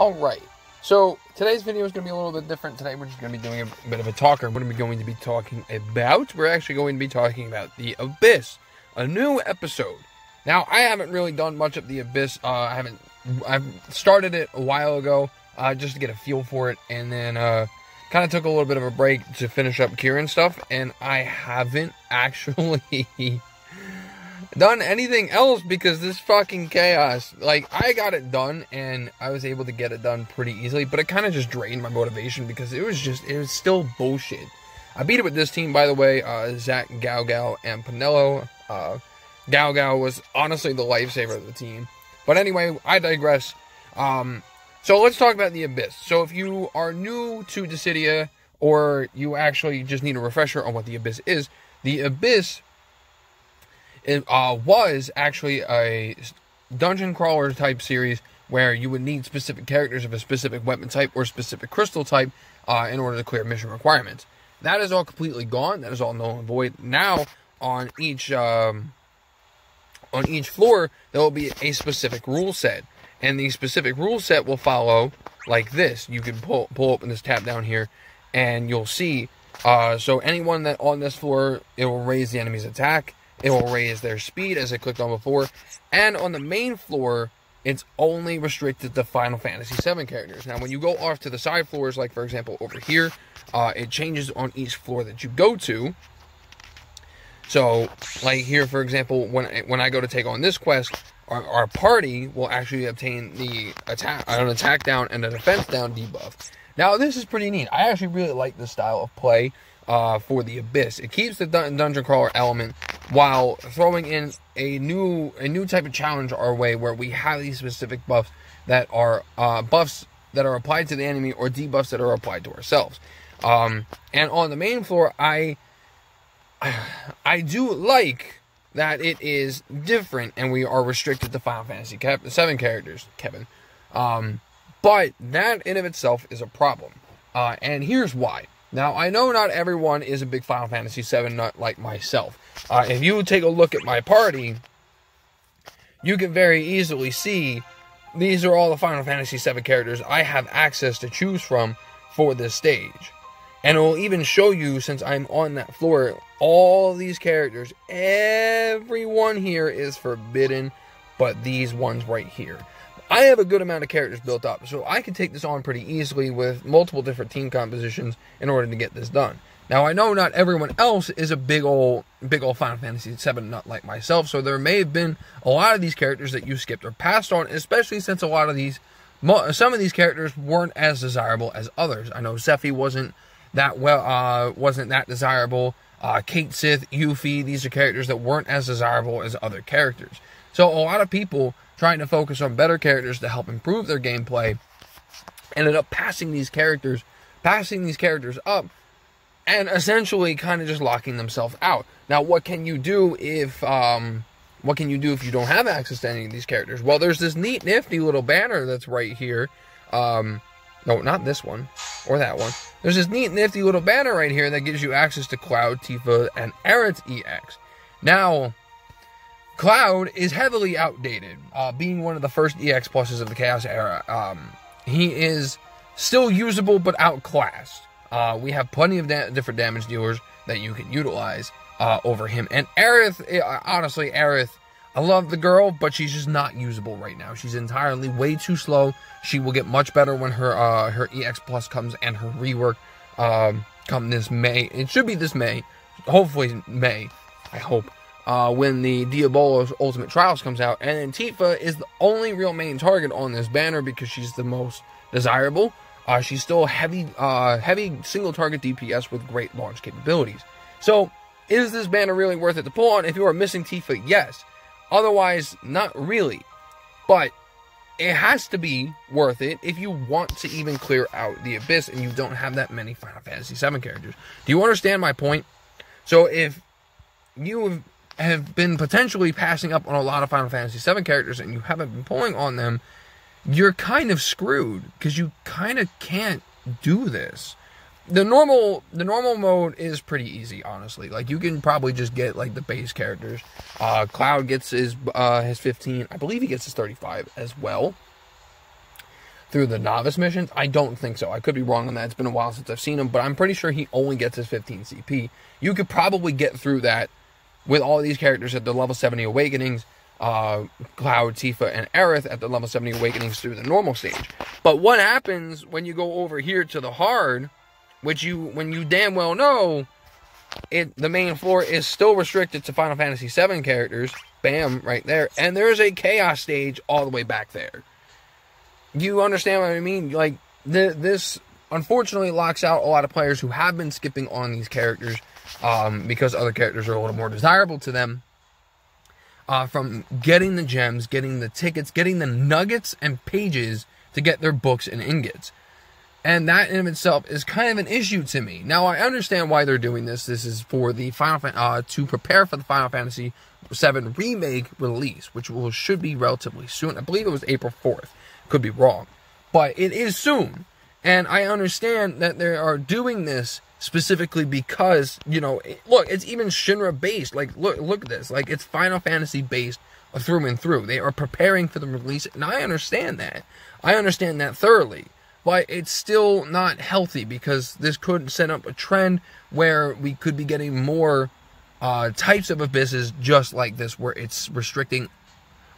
Alright, so today's video is going to be a little bit different. Today we're just going to be doing a bit of a talker. What are we going to be talking about? We're actually going to be talking about The Abyss, a new episode. Now, I haven't really done much of The Abyss. I've started it a while ago, just to get a feel for it, and then kind of took a little bit of a break to finish up Kieran stuff, and I haven't actually done anything else because this fucking chaos. Like, I got it done, and I was able to get it done pretty easily, but it kind of just drained my motivation because it was still bullshit. I beat it with this team, by the way, Zach, Gao, and Pinello. Gao was honestly the lifesaver of the team. But anyway, I digress. So let's talk about The Abyss. So if you are new to Dissidia, or you actually just need a refresher on what The Abyss is, The Abyss was actually a dungeon crawler type series where you would need specific characters of a specific weapon type or specific crystal type in order to clear mission requirements. That is all completely gone. That is all null and void. Now, on each floor, there will be a specific rule set. And the specific rule set will follow like this. You can pull open this tab down here, and you'll see. So anyone that on this floor, it will raise the enemy's attack. It will raise their speed, as I clicked on before. And on the main floor, it's only restricted to Final Fantasy VII characters. Now, when you go off to the side floors, like, for example, over here, it changes on each floor that you go to. So, like here, for example, when I go to take on this quest, our party will actually obtain an attack down and a defense down debuff. Now, this is pretty neat. I actually really like this style of play for The Abyss. It keeps the dungeon crawler element while throwing in a new type of challenge our way, where we have these specific buffs that are buffs that are applied to the enemy or debuffs that are applied to ourselves. And on the main floor, I do like that it is different, and we are restricted to Final Fantasy VII characters, Kevin. But that in of itself is a problem. And here's why. Now, I know not everyone is a big Final Fantasy VII nut like myself. If you take a look at my party, you can very easily see these are all the Final Fantasy VII characters I have access to choose from for this stage. And it will even show you, since I'm on that floor, all these characters. Everyone here is forbidden, but these ones right here. I have a good amount of characters built up, so I can take this on pretty easily with multiple different team compositions in order to get this done. Now, I know not everyone else is a big old Final Fantasy VII nut like myself, so there may have been a lot of these characters that you skipped or passed on, especially since some of these characters weren't as desirable as others. I know Zephy wasn't that desirable. Kate Sith, Yuffie, these are characters that weren't as desirable as other characters. So a lot of people trying to focus on better characters to help improve their gameplay ended up passing these characters up, and essentially kind of just locking themselves out. Now, what can you do if you don't have access to any of these characters? Well, there's this neat, nifty little banner that's right here. No, not this one, or that one. There's this neat, nifty little banner right here that gives you access to Cloud, Tifa, and Eretz EX. Now, Cloud is heavily outdated, being one of the first EX pluses of the Chaos era. He is still usable, but outclassed. We have plenty of different damage dealers that you can utilize over him. And Aerith, honestly, I love the girl, but she's just not usable right now. She's entirely way too slow. She will get much better when her EX Plus comes and her rework come this May. It should be this May. Hopefully May, I hope. When the Diabolo's Ultimate Trials comes out. And then Tifa is the only real main target on this banner because she's the most desirable. She's still heavy single target DPS with great launch capabilities. So, is this banner really worth it to pull on? If you are missing Tifa, yes. Otherwise, not really. But it has to be worth it if you want to even clear out The Abyss and you don't have that many Final Fantasy VII characters. Do you understand my point? So if you have been potentially passing up on a lot of Final Fantasy VII characters and you haven't been pulling on them, you're kind of screwed because you kind of can't do this. The normal mode is pretty easy, honestly. Like, you can probably just get, like, the base characters. Cloud gets his 15. I believe he gets his 35 as well. through the novice missions? I don't think so. I could be wrong on that. It's been a while since I've seen him, but I'm pretty sure he only gets his 15 CP. You could probably get through that with all these characters at the level 70 Awakenings, Cloud, Tifa, and Eretz at the level 70 Awakenings through the normal stage. But what happens when you go over here to the hard, when you damn well know the main floor is still restricted to Final Fantasy VII characters, bam, right there, and there's a Chaos stage all the way back there. You understand what I mean? Like, this unfortunately locks out a lot of players who have been skipping on these characters because other characters are a little more desirable to them, from getting the gems, getting the tickets, getting the nuggets and pages to get their books and ingots. And that in itself is kind of an issue to me. Now, I understand why they're doing this. This is for the to prepare for the Final Fantasy VII Remake release, which should be relatively soon. I believe it was April 4th. Could be wrong. But it is soon. And I understand that they are doing this specifically because, you know, look, it's even Shinra-based. Like, look at this. Like, it's Final Fantasy-based through and through. They are preparing for the release, and I understand that. I understand that thoroughly. But it's still not healthy because this could set up a trend where we could be getting more types of abysses just like this, where it's restricting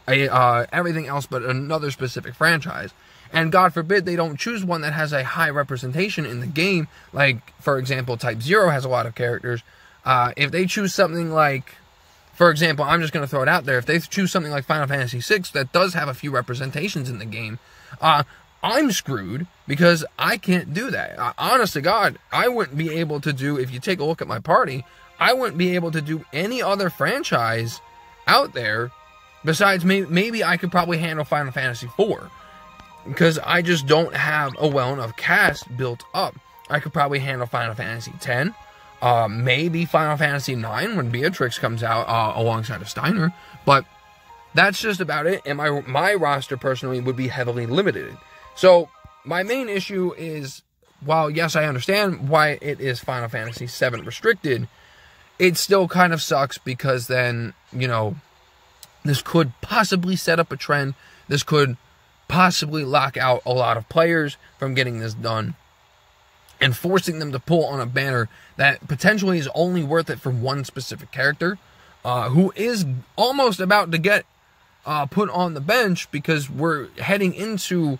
everything else but another specific franchise. And God forbid they don't choose one that has a high representation in the game. Like, for example, Type 0 has a lot of characters. If they choose something like, for example, I'm just going to throw it out there. If they choose something like Final Fantasy VI that does have a few representations in the game, I'm screwed because I can't do that. Honest to God, I wouldn't be able to do, if you take a look at my party, I wouldn't be able to do any other franchise out there besides maybe I could probably handle Final Fantasy IV. Because I just don't have a well enough cast built up. I could probably handle Final Fantasy X, maybe Final Fantasy IX when Beatrix comes out alongside of Steiner, but that's just about it, and my roster personally would be heavily limited. So, my main issue is, while yes, I understand why it is Final Fantasy VII restricted, it still kind of sucks because then, you know, this could possibly set up a trend. This could possibly lock out a lot of players from getting this done and forcing them to pull on a banner that potentially is only worth it for one specific character, who is almost about to get put on the bench because we're heading into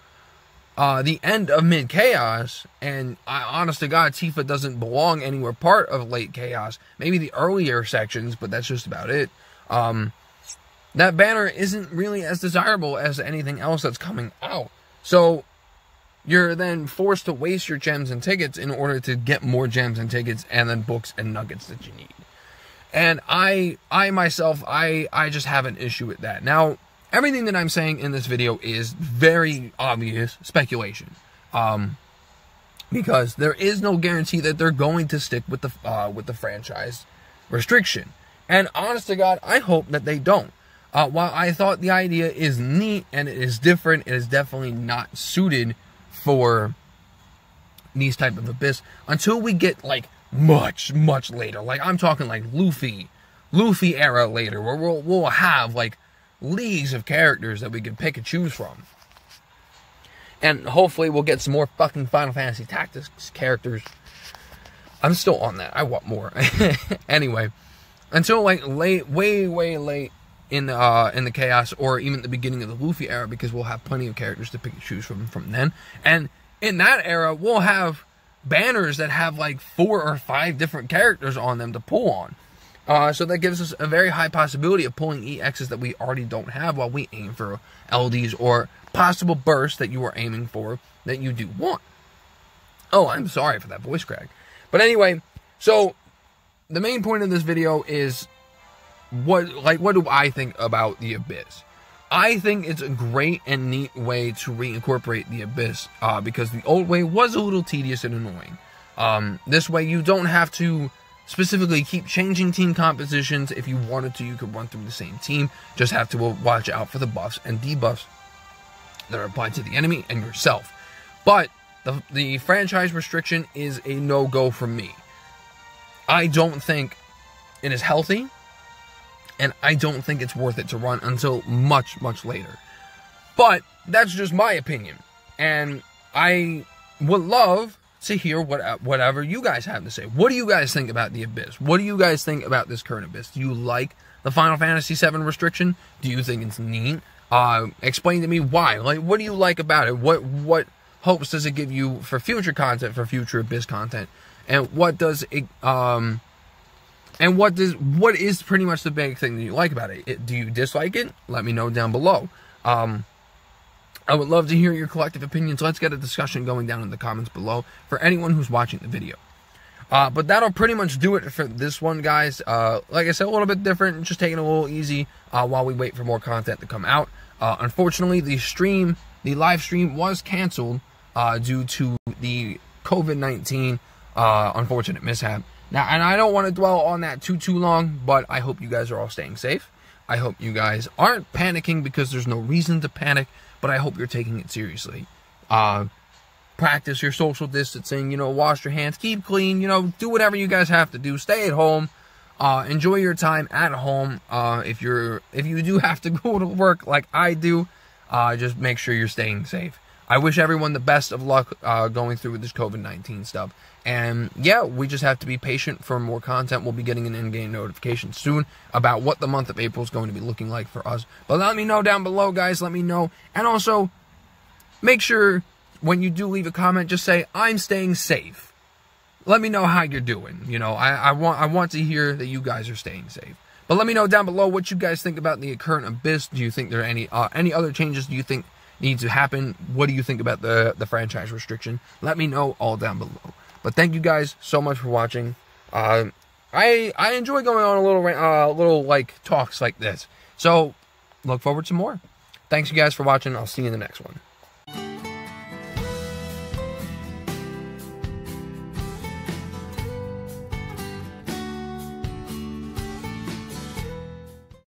the end of Mid Chaos, and honest to God, Tifa doesn't belong anywhere part of Late Chaos. Maybe the earlier sections, but that's just about it. That banner isn't really as desirable as anything else that's coming out. So, you're then forced to waste your gems and tickets in order to get more gems and tickets and then books and nuggets that you need. And I myself, I just have an issue with that. Now, everything that I'm saying in this video is very obvious speculation. Because there is no guarantee that they're going to stick with the franchise restriction. And honest to God, I hope that they don't. While I thought the idea is neat and it is different, it is definitely not suited for these type of abyss until we get like much later. Like I'm talking like Luffy era later, where we'll have like leagues of characters that we can pick and choose from. And hopefully we'll get some more fucking Final Fantasy Tactics characters. I'm still on that. I want more. Anyway, until like way late in the Chaos, or even the beginning of the Luffy era, because we'll have plenty of characters to pick and choose from then. And in that era, we'll have banners that have like 4 or 5 different characters on them to pull on. So that gives us a very high possibility of pulling EXs that we already don't have while we aim for LDs or possible bursts that you are aiming for that you do want. Oh, I'm sorry for that voice crack. But anyway, so the main point of this video is what do I think about the Abyss? I think it's a great and neat way to reincorporate the Abyss, because the old way was a little tedious and annoying. This way you don't have to specifically keep changing team compositions. If you wanted to, you could run through the same team. Just have to watch out for the buffs and debuffs that are applied to the enemy and yourself. But the franchise restriction is a no-go for me. I don't think it is healthy, and I don't think it's worth it to run until much later. But that's just my opinion. And I would love to hear whatever you guys have to say. What do you guys think about the Abyss? What do you guys think about this current Abyss? Do you like the Final Fantasy VII restriction? Do you think it's neat? Explain to me why. Like, what do you like about it? What hopes does it give you for future content, for future Abyss content? And what does it, and what is pretty much the big thing that you like about it? Do you dislike it? Let me know down below. I would love to hear your collective opinions. Let's get a discussion going down in the comments below for anyone who's watching the video. But that'll pretty much do it for this one, guys. Like I said, a little bit different, just taking it a little easy while we wait for more content to come out. Unfortunately, the live stream was canceled due to the COVID-19 unfortunate mishap. Now, and I don't want to dwell on that too long, but I hope you guys are all staying safe. I hope you guys aren't panicking because there's no reason to panic, but I hope you're taking it seriously. Practice your social distancing, you know, wash your hands, keep clean, you know, do whatever you guys have to do. Stay at home. Enjoy your time at home. If you do have to go to work like I do, just make sure you're staying safe. I wish everyone the best of luck going through with this COVID-19 stuff. And yeah, we just have to be patient for more content. We'll be getting an in-game notification soon about what the month of April is going to be looking like for us. But let me know down below, guys. Let me know. And also, make sure when you do leave a comment, just say, I'm staying safe. Let me know how you're doing. You know, I want to hear that you guys are staying safe. But let me know down below what you guys think about the current Abyss. Do you think there are any other changes do you think need to happen? What do you think about the franchise restriction? Let me know all down below. But thank you guys so much for watching. I enjoy going on a little like talks like this. So look forward to more. Thanks you guys for watching. I'll see you in the next one.